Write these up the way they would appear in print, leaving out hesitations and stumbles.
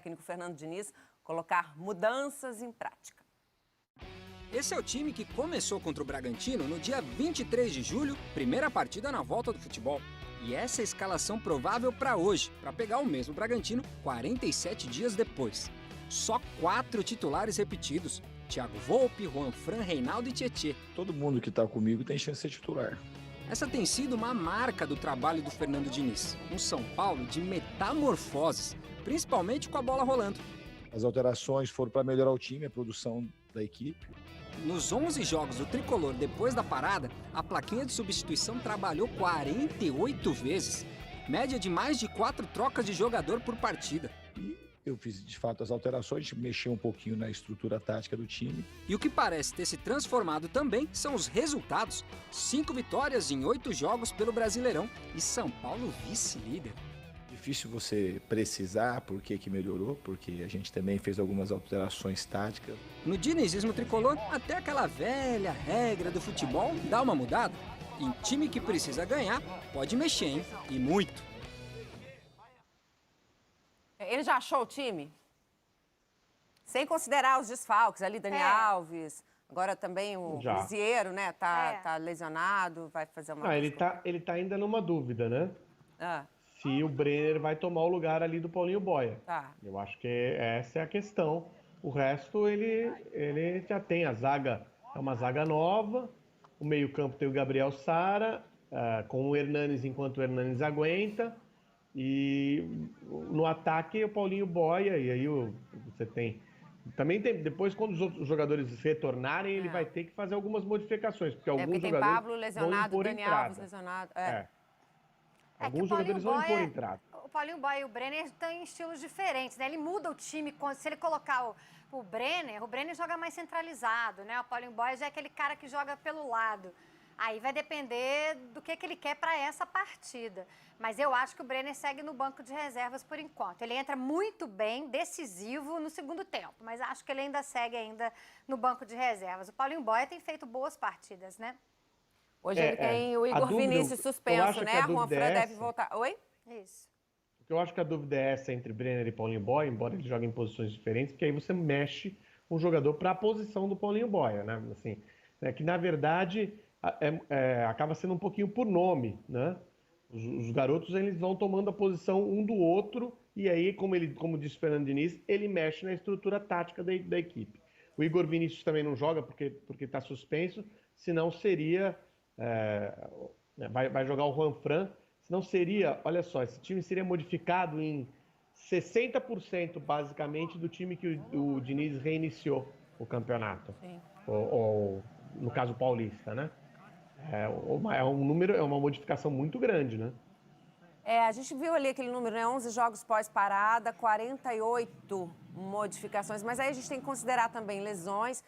técnico Fernando Diniz colocar mudanças em prática. Esse é o time que começou contra o Bragantino no dia 23 de julho, primeira partida na volta do futebol. E essa é a escalação provável para hoje, para pegar o mesmo Bragantino 47 dias depois. Só 4 titulares repetidos: Thiago Volpi, Juanfran, Reinaldo e Tietê. Todo mundo que está comigo tem chance de ser titular. Essa tem sido uma marca do trabalho do Fernando Diniz. Um São Paulo de metamorfoses, principalmente com a bola rolando. As alterações foram para melhorar o time, a produção da equipe. Nos 11 jogos do Tricolor depois da parada, a plaquinha de substituição trabalhou 48 vezes. Média de mais de 4 trocas de jogador por partida. E eu fiz, de fato, as alterações, a gente mexeu um pouquinho na estrutura tática do time. E o que parece ter se transformado também são os resultados. 5 vitórias em 8 jogos pelo Brasileirão e São Paulo vice-líder. Difícil você precisar por que melhorou, porque a gente também fez algumas alterações táticas. No dinizismo tricolor, até aquela velha regra do futebol dá uma mudada. Em time que precisa ganhar, pode mexer, hein? E muito. Ele já achou o time? Sem considerar os desfalques ali, Dani Alves, agora também o Lisieiro, né? Tá lesionado, vai fazer uma... ele tá ainda numa dúvida, né? Se o Brenner vai tomar o lugar ali do Paulinho Boia. Eu acho que essa é a questão. O resto, ele já tem a zaga, é uma zaga nova. O meio-campo tem o Gabriel Sara, com o Hernanes enquanto o Hernanes aguenta. E no ataque, o Paulinho Boia. E aí você tem... Também tem, depois, quando os outros jogadores retornarem, ele vai ter que fazer algumas modificações. Porque alguns tem jogadores Pablo lesionado, Dani Alves lesionado. Alguns jogadores vão impor entrada. O Paulinho Boia e o Brenner estão em estilos diferentes, né? Ele muda o time. Se ele colocar o Brenner joga mais centralizado, né? O Paulinho Boia já é aquele cara que joga pelo lado. Aí vai depender do que ele quer para essa partida. Mas eu acho que o Brenner segue no banco de reservas por enquanto. Ele entra muito bem, decisivo no segundo tempo, mas acho que ele ainda segue no banco de reservas. O Paulinho Boia tem feito boas partidas, né? Hoje ele tem o Igor Vinícius suspenso, né? A Juanfran deve voltar. Oi? Isso. O que eu acho que a dúvida é essa entre Brenner e Paulinho Boia, embora eles joguem em posições diferentes, porque aí você mexe um jogador para a posição do Paulinho Boia, né? Assim, que na verdade acaba sendo um pouquinho por nome, né? Os garotos eles vão tomando a posição um do outro e aí, como disse o Fernando Diniz, ele mexe na estrutura tática da equipe. O Igor Vinícius também não joga porque está suspenso, senão seria... vai jogar o Juanfran, senão seria, olha só, esse time seria modificado em 60% basicamente do time que o Diniz reiniciou o campeonato. Ou no caso paulista, né? É uma modificação muito grande, né? A gente viu ali aquele número, né? 11 jogos pós-parada, 48 modificações, mas aí a gente tem que considerar também lesões,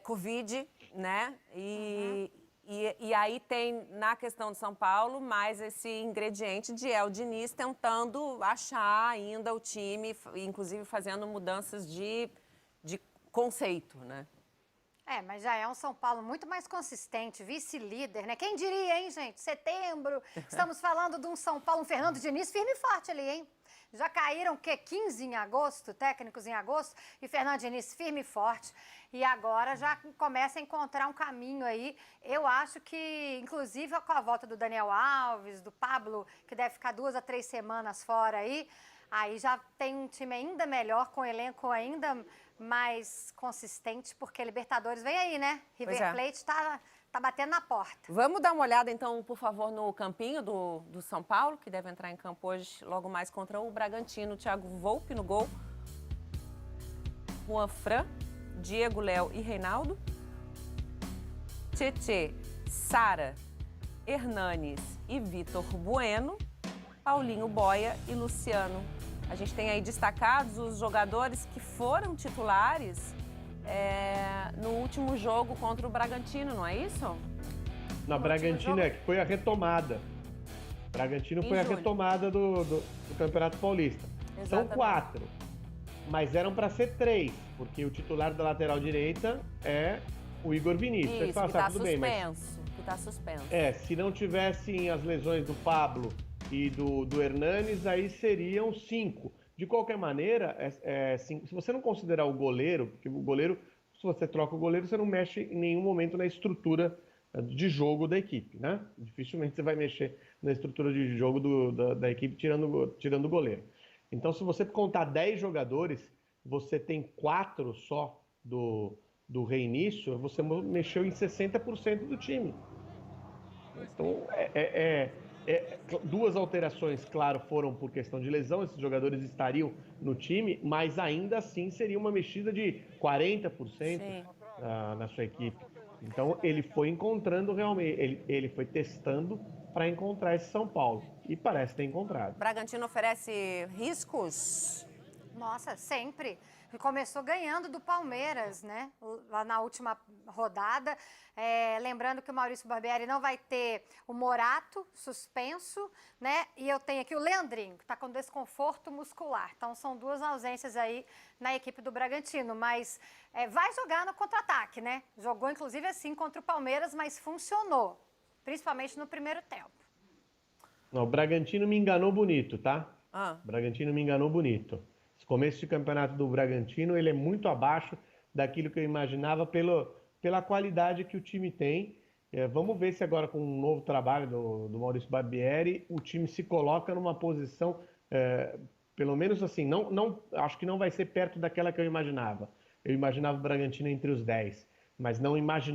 Covid, né? E aí tem, na questão de São Paulo, mais esse ingrediente de El Diniz tentando achar ainda o time, inclusive fazendo mudanças de conceito, né? Mas já é um São Paulo muito mais consistente, vice-líder, né? Quem diria, hein, gente? Setembro, estamos falando de um São Paulo, um Fernando Diniz firme e forte ali, hein? Já caíram, 15 em agosto, técnicos em agosto, e Fernando Diniz firme e forte. E agora já começa a encontrar um caminho aí. Eu acho que, inclusive, com a volta do Daniel Alves, do Pablo, que deve ficar 2 a 3 semanas fora aí já tem um time ainda melhor, com um elenco ainda mais consistente, porque Libertadores vem aí, né? River Plate tá batendo na porta. Vamos dar uma olhada, então, por favor, no campinho do São Paulo, que deve entrar em campo hoje, logo mais contra o Bragantino. Thiago Volpi no gol. Juanfran, Diego, Léo e Reinaldo. Tietê, Sara, Hernanes e Vitor Bueno. Paulinho Boia e Luciano. A gente tem aí destacados os jogadores que foram titulares no último jogo contra o Bragantino, não é isso? Na Bragantino que foi a retomada. Bragantino foi a retomada do Campeonato Paulista. Exatamente. São 4, mas eram para ser 3, porque o titular da lateral direita é o Igor Vinícius. Isso, que está suspenso. Que tá suspenso. Se não tivessem as lesões do Pablo e do Hernanes, aí seriam 5. De qualquer maneira, se você não considerar o goleiro, porque o goleiro, se você troca o goleiro, você não mexe em nenhum momento na estrutura de jogo da equipe, né? Dificilmente você vai mexer na estrutura de jogo da equipe tirando o goleiro. Então, se você contar 10 jogadores, você tem 4 só do reinício, você mexeu em 60% do time. Então, duas alterações, claro, foram por questão de lesão, esses jogadores estariam no time, mas ainda assim seria uma mexida de 40% na sua equipe. Então, ele foi encontrando realmente, ele foi testando para encontrar esse São Paulo. E parece ter encontrado. Bragantino oferece riscos? Nossa, sempre. Começou ganhando do Palmeiras, né? Lá na última rodada. Lembrando que o Maurício Barbieri não vai ter o Morato suspenso, né? E eu tenho aqui o Leandrinho, que está com desconforto muscular. Então, são 2 ausências aí na equipe do Bragantino. Mas vai jogar no contra-ataque, né? Jogou, inclusive, assim contra o Palmeiras, mas funcionou. Principalmente no primeiro tempo. Não, o Bragantino me enganou bonito, tá? O Bragantino me enganou bonito. Esse começo de campeonato do Bragantino, ele é muito abaixo daquilo que eu imaginava pela qualidade que o time tem. Vamos ver se agora, com um novo trabalho do Maurício Barbieri, o time se coloca numa posição, pelo menos assim, acho que não vai ser perto daquela que eu imaginava. Eu imaginava o Bragantino entre os 10, mas não imaginava